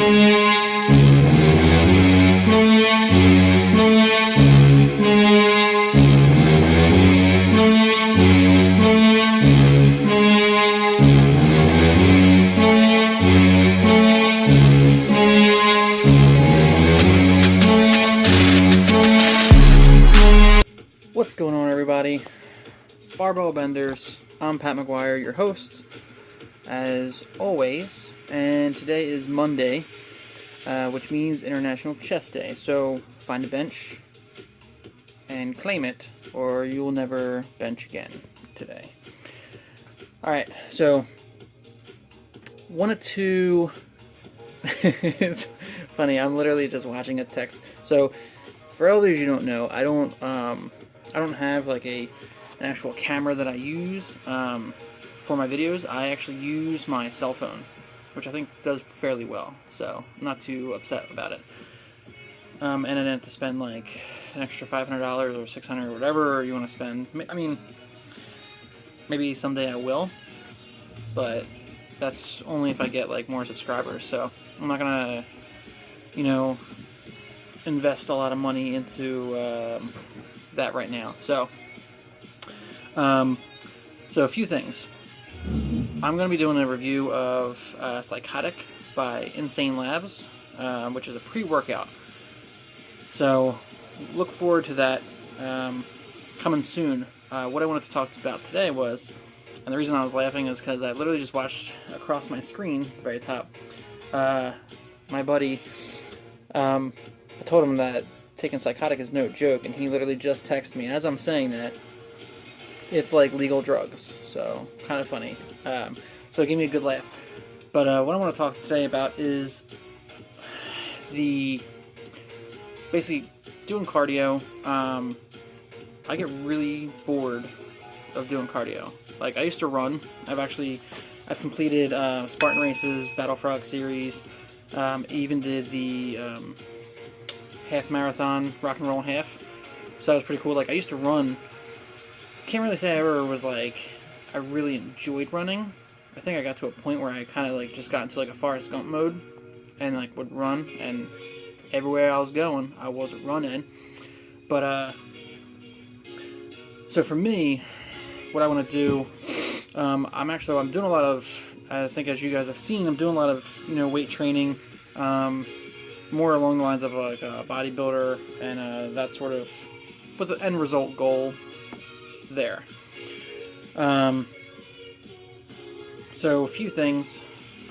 What's going on, everybody? Barbell Benders. I'm Pat McGuire, your host, as always, and today is Monday, which means International Chest Day. So find a bench and claim it, or you will never bench again today. Alright, so wanted to... It's funny, I'm literally just watching a text. So for all those you don't know, I don't have like an actual camera that I use for my videos. I actually use my cell phone, which I think does fairly well, so I'm not too upset about it. And I didn't have to spend like an extra $500 or $600 or whatever you want to spend. I mean, maybe someday I will, but that's only if I get like more subscribers. So I'm not gonna, invest a lot of money into that right now. So a few things. I'm going to be doing a review of Psychotic by Insane Labs, which is a pre-workout. So look forward to that coming soon. What I wanted to talk about today was, and the reason I was laughing is because I literally just watched across my screen, at the very top, my buddy, I told him that taking Psychotic is no joke, and he literally just texted me as I'm saying that it's like legal drugs. So kind of funny. So it gave me a good laugh. But what I want to talk today about is basically doing cardio. I get really bored of doing cardio. Like, I used to run. I've completed Spartan races, Battle Frog series. Even did the half marathon, rock and roll half. So that was pretty cool. Like, I used to run. Can't really say I ever was like, I really enjoyed running. I think I got to a point where I kind of like just got into like a Forrest Gump mode and like would run, and everywhere I was going, I was running. But so for me, what I want to do, I'm doing a lot of, I think as you guys have seen, I'm doing a lot of weight training, more along the lines of like a bodybuilder and that sort of, with the end result goal there. So a few things.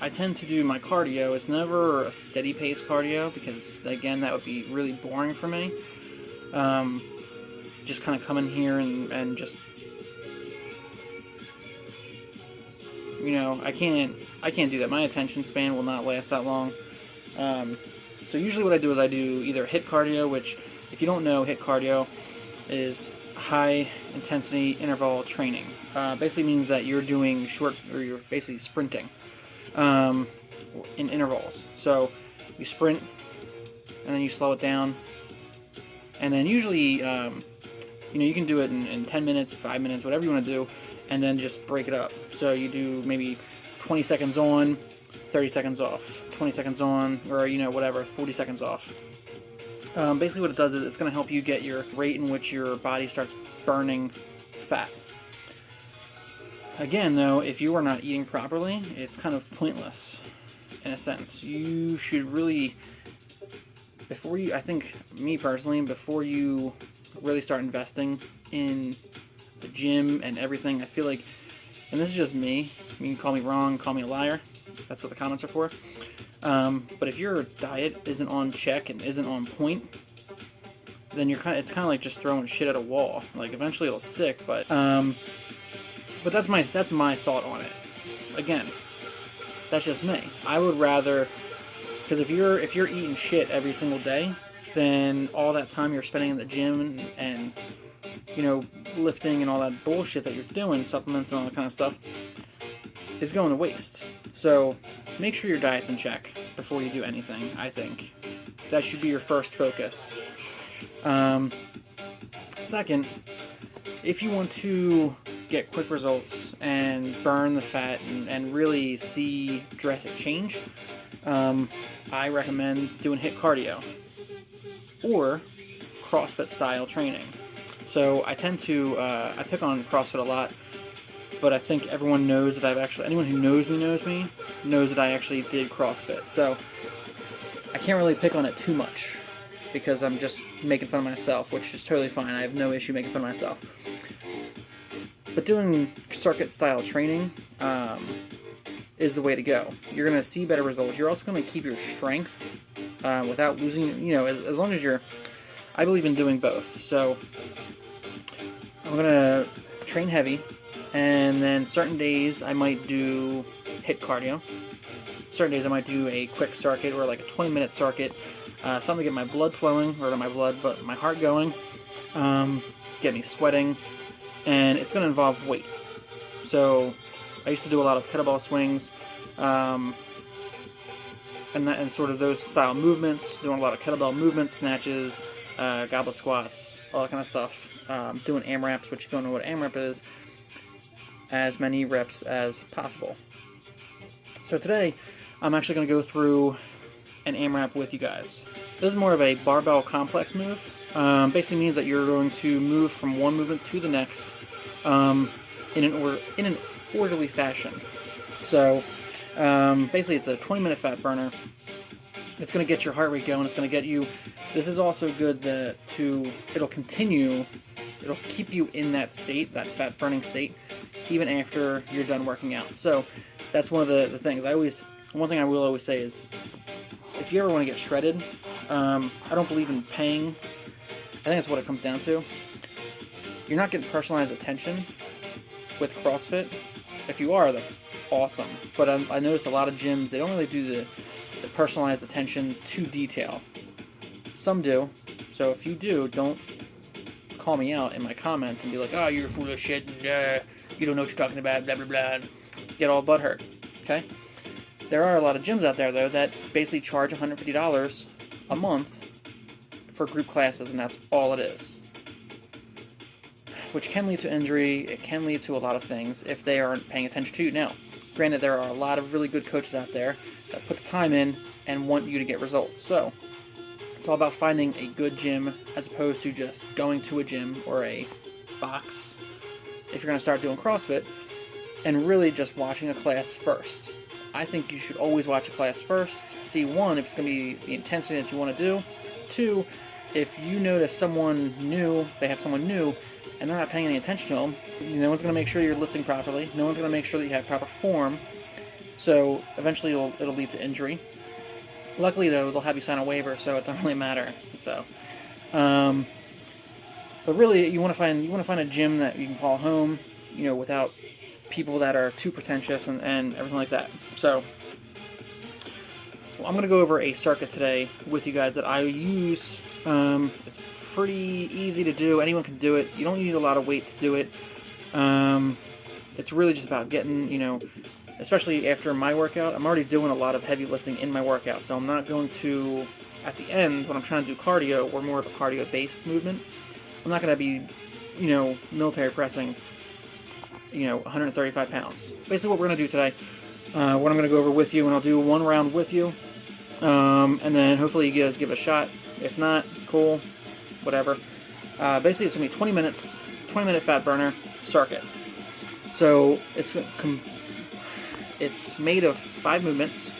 I tend to do my cardio. It's never a steady pace cardio because, again, that would be really boring for me. Just kind of come in here and just, I can't do that. My attention span will not last that long. So usually what I do is I do either HIIT cardio, which, if you don't know, HIIT cardio is high intensity interval training. Basically means that you're doing you're basically sprinting in intervals. So you sprint and then you slow it down, and then usually you can do it in 10 minutes, 5 minutes, whatever you want to do, and then just break it up. So you do maybe 20 seconds on, 30 seconds off, 20 seconds on, or whatever, 40 seconds off. Basically what it does is it's going to help you get your rate in which your body starts burning fat. Again, though, if you are not eating properly, it's kind of pointless in a sense. You should really, I think, me personally, before you really start investing in the gym and everything, I feel like, and this is just me, you can call me wrong, call me a liar, that's what the comments are for. But if your diet isn't on check and isn't on point, then it's kind of like just throwing shit at a wall. Like, eventually it'll stick, but that's my thought on it. Again, that's just me. I would rather, because if you're eating shit every single day, then all that time you're spending in the gym and lifting and all that bullshit that you're doing, supplements and all that kind of stuff, is going to waste. So make sure your diet's in check before you do anything. I think that should be your first focus. Second, if you want to get quick results and burn the fat and really see drastic change, I recommend doing HIIT cardio or CrossFit style training. So I tend to, I pick on CrossFit a lot, but I think everyone knows that anyone who knows me knows that I actually did CrossFit. So I can't really pick on it too much because I'm just making fun of myself, which is totally fine. I have no issue making fun of myself. But doing circuit style training is the way to go. You're going to see better results. You're also going to keep your strength without losing, as long as I believe in doing both. So I'm going to train heavy, and then certain days I might do HIIT cardio. Certain days I might do a quick circuit or like a 20-minute circuit, something to get my blood flowing, or not my blood, but my heart going, get me sweating, and it's going to involve weight. So I used to do a lot of kettlebell swings, and sort of those style movements, doing a lot of kettlebell movements, snatches, goblet squats, all that kind of stuff. Doing AMRAPs, which if you don't know what AMRAP is, as many reps as possible. So today, I'm actually going to go through an AMRAP with you guys. This is more of a barbell complex move. Basically means that you're going to move from one movement to the next in an orderly fashion. So basically it's a 20-minute fat burner. It's going to get your heart rate going. It's going to get you, this is also good it'll keep you in that state, that fat burning state, even after you're done working out. So that's one of the things. One thing I will always say is, if you ever want to get shredded, I don't believe in paying. I think that's what it comes down to. You're not getting personalized attention with CrossFit. If you are, that's awesome. But I notice a lot of gyms, they don't really do the personalized attention to detail. Some do. So if you do, don't call me out in my comments and be like, oh, you're full of shit, and, you don't know what you're talking about, blah, blah, blah. Get all butthurt. Okay? There are a lot of gyms out there, though, that basically charge $150 a month for group classes, and that's all it is. Which can lead to injury. It can lead to a lot of things if they aren't paying attention to you. Now, granted, there are a lot of really good coaches out there that put the time in and want you to get results. So it's all about finding a good gym as opposed to just going to a gym or a box if you're going to start doing CrossFit, and really just watching a class first. I think you should always watch a class first. See, one, if it's going to be the intensity that you want to do. Two, if you notice someone new, they have someone new, and they're not paying any attention to them, no one's going to make sure you're lifting properly. No one's going to make sure that you have proper form. So eventually it'll lead to injury. Luckily, though, they'll have you sign a waiver, so it doesn't really matter. So, but really, you want to find a gym that you can call home, without people that are too pretentious and everything like that. So I'm going to go over a circuit today with you guys that I use. It's pretty easy to do. Anyone can do it. You don't need a lot of weight to do it. It's really just about getting, especially after my workout, I'm already doing a lot of heavy lifting in my workout, so I'm not going to, at the end, when I'm trying to do cardio, or more of a cardio-based movement, I'm not going to be, military pressing 135 pounds. Basically what we're going to do today, what I'm going to go over with you, and I'll do one round with you, and then hopefully you guys give it a shot. If not, cool, whatever. Basically it's going to be 20 minutes, 20-minute fat burner circuit. So it's made of 5 movements.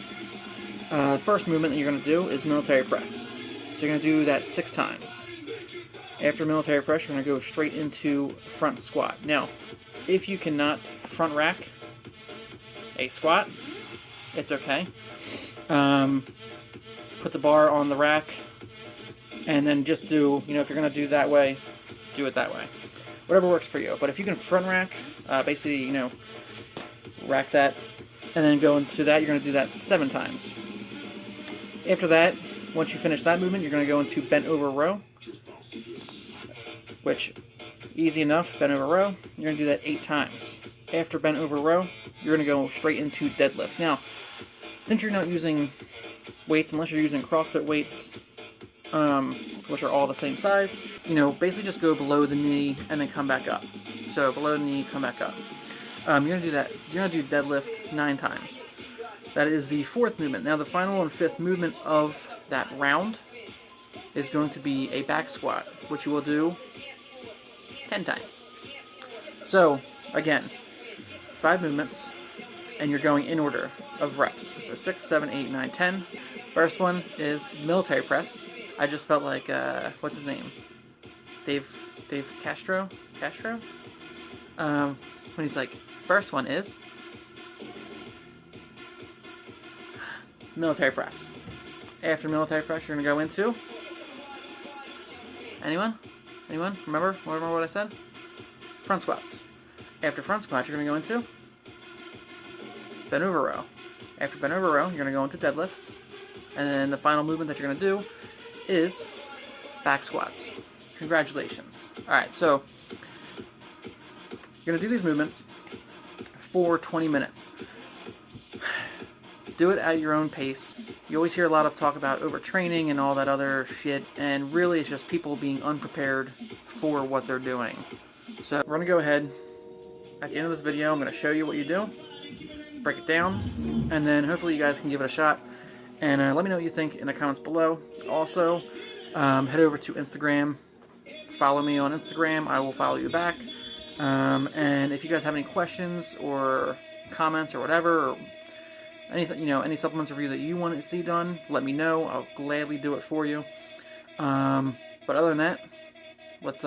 The first movement that you're going to do is military press. So you're going to do that 6 times. After military press, you're going to go straight into front squat. Now, if you cannot front rack a squat, it's okay. Put the bar on the rack, and then just do, if you're going to do that way, do it that way. Whatever works for you. But if you can front rack, basically, rack that, and then go into that, you're going to do that 7 times. After that, once you finish that movement, you're going to go into bent over row, which, easy enough, bent over row. You're going to do that 8 times. After bent over row, you're going to go straight into deadlifts. Now, since you're not using weights, unless you're using CrossFit weights, which are all the same size, basically just go below the knee and then come back up. So below the knee, come back up. You're going to do that. You're going to do deadlift 9 times. That is the fourth movement. Now the final and fifth movement of that round is going to be a back squat, which you will do 10 times. So, again, 5 movements, and you're going in order of reps. So 6, 7, 8, 9, 10. First one is military press. I just felt like, what's his name? Dave Castro? When he's like, first one is military press. After military press, you're going to go into... Anyone? Remember what I said? Front squats. After front squats, you're going to go into bent over row. After bent over row, you're going to go into deadlifts. And then the final movement that you're going to do is back squats. Congratulations. Alright, so you're going to do these movements for 20 minutes. Do it at your own pace. You always hear a lot of talk about overtraining and all that other shit, and really it's just people being unprepared for what they're doing. So we're going to go ahead, at the end of this video, I'm going to show you what you do, break it down, and then hopefully you guys can give it a shot. And let me know what you think in the comments below. Also, head over to Instagram, follow me on Instagram, I will follow you back. And if you guys have any questions or comments or whatever, or anything, any supplements review that you want to see done, let me know. I'll gladly do it for you. But other than that, let's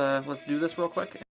do this real quick.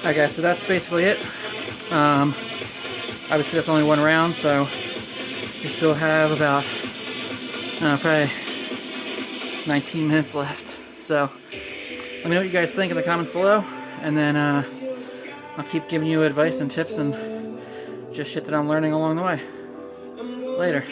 Alright guys, so that's basically it. Obviously that's only one round, so we still have about probably 19 minutes left. So let me know what you guys think in the comments below, and then I'll keep giving you advice and tips and just shit that I'm learning along the way. Later.